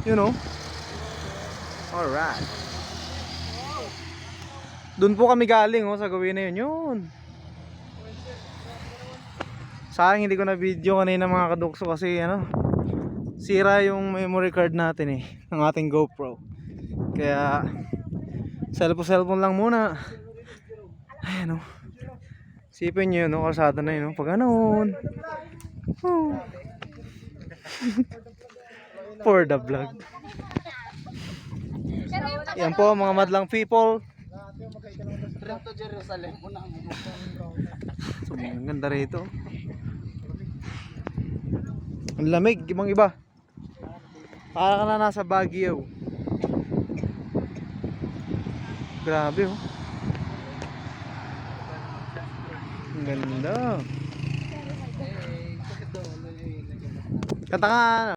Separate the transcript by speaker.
Speaker 1: You know? Alright. Doon po kami galing oh, sa gawin na yun. Yun. Sayang hindi ko na video kanina mga kadukso kasi ano, sira yung memory card natin ng ating GoPro. Kaya cellphone lang muna. Ayan oh. Sipin nyo yun, kalsada na yun pag ganoon. For the vlog. Yan po mga madlang people. So, ang ganda rito. Ang lamig, ibang iba. Para ka na nasa Baguio. Grabe oh. Ang ganda. Kanta ka.